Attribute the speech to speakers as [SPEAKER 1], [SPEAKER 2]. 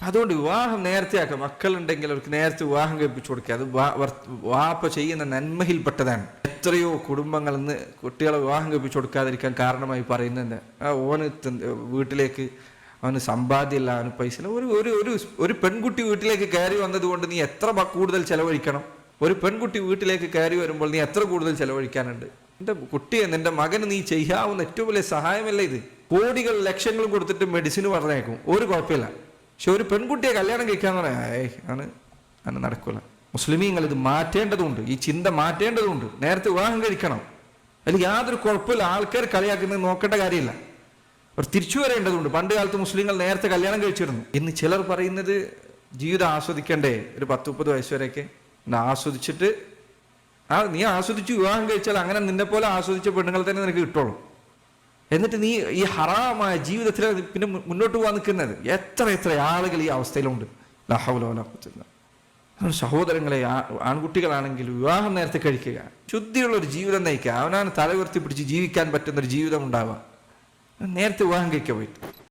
[SPEAKER 1] അതുകൊണ്ട് വിവാഹം നേരത്തെയാക്കാം. മക്കളുണ്ടെങ്കിൽ അവർക്ക് നേരത്തെ വിവാഹം കഴിപ്പിച്ചു കൊടുക്കുക. അത് വാപ്പ ചെയ്യുന്ന നന്മയിൽപ്പെട്ടതാണ്. എത്രയോ കുടുംബങ്ങൾ ഇന്ന് കുട്ടികളെ വിവാഹം കഴിപ്പിച്ചു കൊടുക്കാതിരിക്കാൻ കാരണമായി പറയുന്നത് ഓന് വീട്ടിലേക്ക് അവന് സമ്പാദ്യമില്ല, അവന് പൈസ ഇല്ല. ഒരു പെൺകുട്ടി വീട്ടിലേക്ക് കയറി വന്നതുകൊണ്ട് നീ എത്ര കൂടുതൽ ചെലവഴിക്കണം? ഒരു പെൺകുട്ടി വീട്ടിലേക്ക് കയറി വരുമ്പോൾ നീ എത്ര കൂടുതൽ ചെലവഴിക്കാനുണ്ട്? നിന്റെ കുട്ടിയെ, നിന്റെ മകന് നീ ചെയ്യാവുന്ന ഏറ്റവും വലിയ സഹായമല്ല ഇത്. കോടികൾ ലക്ഷങ്ങളും കൊടുത്തിട്ട് മെഡിസിന് പറഞ്ഞേക്കും, ഒരു കുഴപ്പമില്ല. പക്ഷെ ഒരു പെൺകുട്ടിയെ കല്യാണം കഴിക്കാന്ന് പറയാൻ ആണ് നടക്കില്ല. മുസ്ലിമീങ്ങൾ ഇത് മാറ്റേണ്ടതുണ്ട്, ഈ ചിന്ത മാറ്റേണ്ടതുണ്ട്. നേരത്തെ വിവാഹം കഴിക്കണം, അതിൽ യാതൊരു കുഴപ്പമില്ല. ആൾക്കാർ കളിയാക്കുന്നത് നോക്കേണ്ട കാര്യമില്ല. അവർ തിരിച്ചു വരേണ്ടതുണ്ട്. പണ്ട് കാലത്ത് മുസ്ലിങ്ങൾ നേരത്തെ കല്യാണം കഴിച്ചിരുന്നു. ഇന്ന് ചിലർ പറയുന്നത് ജീവിതം ആസ്വദിക്കണ്ടേ, ഒരു 10-30 വയസ്സ് വരെയൊക്കെ ആസ്വദിച്ചിട്ട് നീ ആസ്വദിച്ച് വിവാഹം കഴിച്ചാൽ അങ്ങനെ നിന്നെ പോലെ ആസ്വദിച്ച പെണ്ണുങ്ങൾ തന്നെ നിനക്ക് കിട്ടുള്ളൂ. എന്നിട്ട് നീ ഈ ഹറാമായ ജീവിതത്തിൽ പിന്നെ മുന്നോട്ട് പോകാൻ നിൽക്കുന്നത് എത്ര ആളുകൾ ഈ അവസ്ഥയിലുണ്ട്. സഹോദരങ്ങളെ, ആൺകുട്ടികളാണെങ്കിൽ വിവാഹം നേരത്തെ കഴിക്കുക, ശുദ്ധിയുള്ള ഒരു ജീവിതം നയിക്കുക, അവനാണ് തല ഉയർത്തി പിടിച്ച് ജീവിക്കാൻ പറ്റുന്നൊരു ജീവിതം ഉണ്ടാവുക. നേരത്തെ വിവാഹം കഴിക്കാൻ പോയിട്ട്